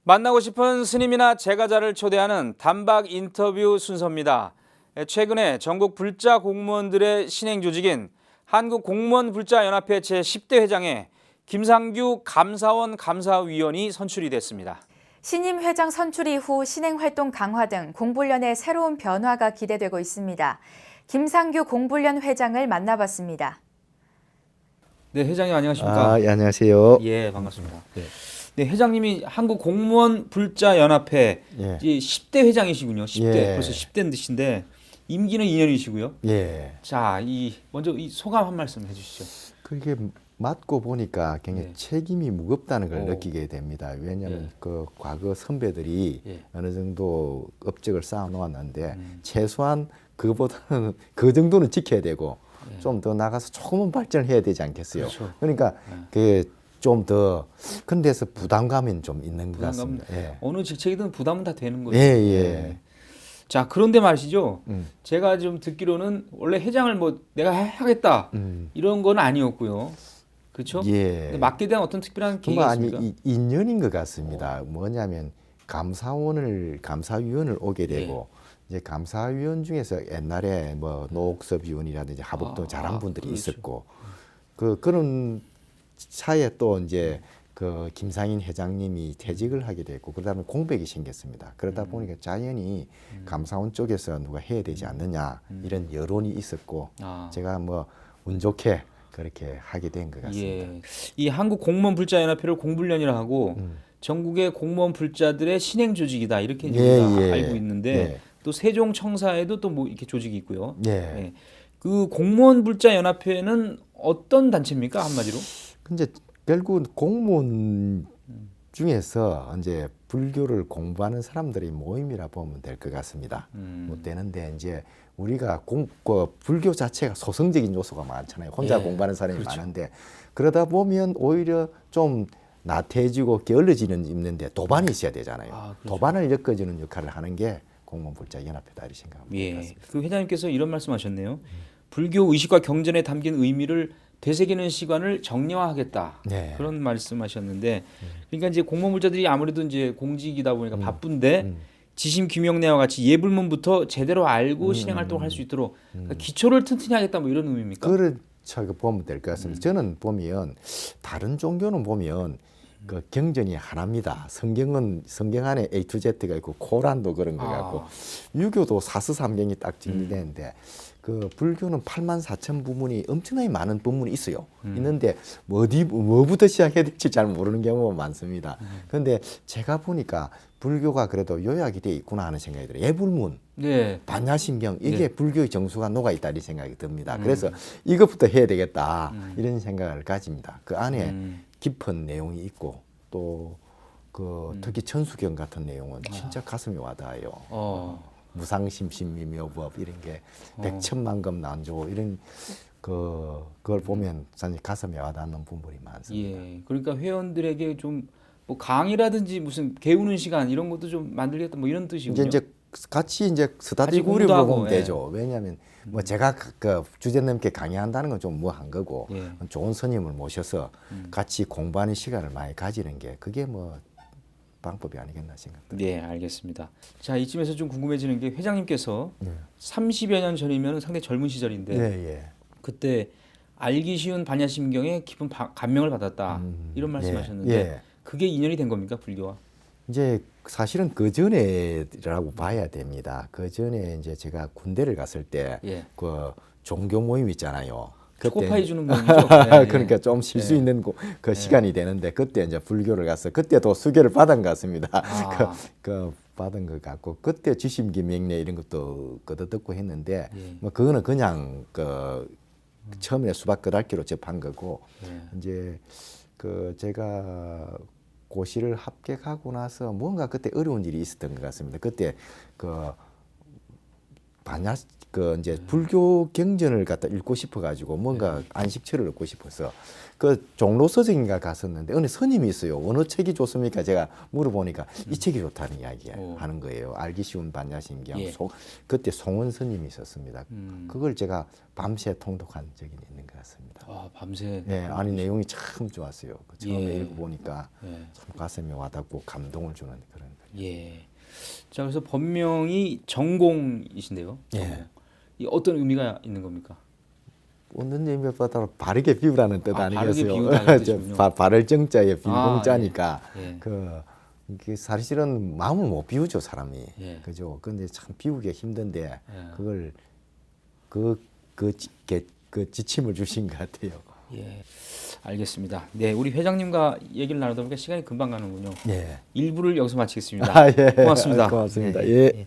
만나고 싶은 스님이나 제가자를 초대하는 단박 인터뷰 순서입니다. 최근에 전국 불자 공무원들의 신행 조직인 한국공무원불자연합회 제10대 회장에 김상규 감사원 감사위원이 선출이 됐습니다. 신임 회장 선출 이후 신행 활동 강화 등 공불련의 새로운 변화가 기대되고 있습니다. 김상규 공불련 회장을 만나봤습니다. 네, 회장님 안녕하십니까? 예, 안녕하세요. 예, 반갑습니다. 네. 네, 회장님이 한국공무원불자연합회 예. 이제 10대 회장이시군요. 10대. 예. 벌써 10대인 듯인데 임기는 2년이시고요. 예. 자, 먼저 이 소감 한 말씀 해주시죠. 그게 맡고 보니까 굉장히 네. 책임이 무겁다는 걸 오. 느끼게 됩니다. 왜냐하면 예. 그 과거 선배들이 예. 어느 정도 업적을 쌓아 놓았는데 최소한 그보다는 그 정도는 지켜야 되고 좀 더 나가서 조금은 발전을 해야 되지 않겠어요. 그렇죠. 그러니까 그 좀 더 그런 데서 부담감이 좀 있는 것 부담감, 같습니다. 예. 어느 직책이든 부담은 다 되는 거죠. 예, 예. 자, 그런데 말이죠. 음. 제가 좀 듣기로는 원래 회장을 뭐 내가 하겠다 이런 건 아니었고요. 그렇죠? 예. 근데 맡게 된 어떤 특별한 계기가 정말 있습니까? 아니 인연인 것 같습니다. 뭐냐면 감사위원을 오게 되고 이제 감사위원 중에서 옛날에 뭐 노옥섭 위원이라든지 하북도 잘한 분들이 그렇죠. 있었고 그런 차에 또 이제 그 김상인 회장님이 퇴직을 하게 됐고 그다음에 공백이 생겼습니다. 그러다 보니까 자연히 감사원 쪽에서 누가 해야 되지 않느냐 이런 여론이 있었고 제가 뭐 운 좋게 그렇게 하게 된 것 같습니다. 예. 이 한국공무원불자연합회를 공불련이라 하고 전국의 공무원 불자들의 신행 조직이다 이렇게 예, 우리가 예. 알고 있는데 예. 또 세종청사에도 또 뭐 이렇게 조직이 있고요. 예. 예. 그 공무원불자연합회는 어떤 단체입니까 한마디로? 근데 결국은 공무원 중에서 이제 불교를 공부하는 사람들의 모임이라 보면 될 것 같습니다. 뭐 되는데 이제 우리가 불교 자체가 소성적인 요소가 많잖아요. 혼자 예, 공부하는 사람이 그렇죠. 많은데 그러다 보면 오히려 좀 나태해지고 게을러지는 있는데 도반이 있어야 되잖아요. 그렇죠. 도반을 엮어주는 역할을 하는 게 공무원불자연합회다 이렇게 생각합니다. 예. 그 회장님께서 이런 말씀하셨네요. 불교 의식과 경전에 담긴 의미를 되새기는 시간을 정량화하겠다. 네. 그런 말씀하셨는데, 그러니까 이제 공무원불자들이 아무래도 이제 공직이다 보니까 바쁜데 지심 규명례와 같이 예불문부터 제대로 알고 신행 활동을 할 수 있도록 그러니까 기초를 튼튼히 하겠다 뭐 이런 의미입니까? 그렇죠. 보면 될 것 같습니다. 저는 보면 다른 종교는 보면 그 경전이 하나입니다. 성경 안에 A to Z가 있고 코란도 그런 것 같고 유교도 사스삼경이 딱 정리되는데 그 불교는 84,000 부문이 엄청나게 많은 부문이 있어요. 있는데 뭐부터 시작해야 될지 잘 모르는 경우가 많습니다. 그런데 제가 보니까 불교가 그래도 요약이 돼 있구나 하는 생각이 들어요. 예불문, 네. 반야심경 이게 불교의 정수가 녹아 있다 이 생각이 듭니다. 그래서 이것부터 해야 되겠다 이런 생각을 가집니다. 그 안에 깊은 내용이 있고 또 그 특히 천수경 같은 내용은 진짜 가슴이 와닿아요. 무상심심미묘법 이런 게 백천만금 난조 이런 그걸 보면 사실 가슴에 와닿는 부분이 많습니다. 예. 그러니까 회원들에게 좀 뭐 강의라든지 무슨 배우는 시간 이런 것도 좀 만들겠다 뭐 이런 뜻이군요. 이제 같이 이제 스타디 같이 구려 공부도 보면 하고, 되죠. 왜냐하면 뭐 제가 그 주제님께 강의한다는 건 좀 뭐 한 거고 예. 좋은 스님을 모셔서 같이 공부하는 시간을 많이 가지는 게 그게 뭐 방법이 아니겠나 생각합니다. 네, 알겠습니다. 자, 이쯤에서 좀 궁금해지는 게 회장님께서 30여 년 전이면 상당히 젊은 시절인데 예. 그때 알기 쉬운 반야심경에 깊은 감명을 받았다 이런 말씀하셨는데 예. 그게 인연이 된 겁니까 불교와? 이제 사실은 그 전에라고 봐야 됩니다. 그 전에 이제 제가 군대를 갔을 때 예. 그 종교 모임 있잖아요. 초코파이 주는 모임이죠. 네, 그러니까 예. 좀 쉴 수 있는 그 시간이 되는데 그때 이제 불교를 갔어. 그때도 수계를 받은 것 같습니다. 그 받은 것 같고 그때 지심기 명례 이런 것도 듣고 했는데 뭐 그거는 그냥 그 처음에 수박 끄달기로 접한 거고 이제 그 제가 고시를 합격하고 나서 뭔가 그때 어려운 일이 있었던 것 같습니다. 그때 그 반야 그 이제 불교 경전을 갖다 읽고 싶어 가지고 뭔가 안식처를 얻고 싶어서 그 종로 서적인가 갔었는데 어느 스님이 있어요. 어느 책이 좋습니까? 제가 물어보니까 이 책이 좋다는 이야기 하는 거예요. 알기 쉬운 반야심경. 예. 그때 송원 스님이 있었습니다. 그걸 제가 밤새 통독한 적이 있는 것 같습니다. 아, 밤새. 예, 아니 내용이 참 좋았어요. 그 처음에 예. 읽어보니까 예. 참 가슴에 와닿고 감동을 주는 그런 거예요. 예. 자, 그래서 본명이 정공이신데요. 예. 이 어떤 의미가 있는 겁니까? 웃는 의미보다 바르게 비우라는 뜻 바르게 아니겠어요? 비우다는 뜻이군요. 바를 정자에 빌공자니까 예. 그 사실은 마음을 못 비우죠 사람이. 예. 그죠? 근데 참 비우기 힘든데 예. 그걸 그 지침을 주신 것 같아요. 예. 알겠습니다. 네, 우리 회장님과 얘기를 나누다 보니까 시간이 금방 가는군요. 예. 1부를 여기서 마치겠습니다. 아, 예. 고맙습니다. 고맙습니다. 네. 예.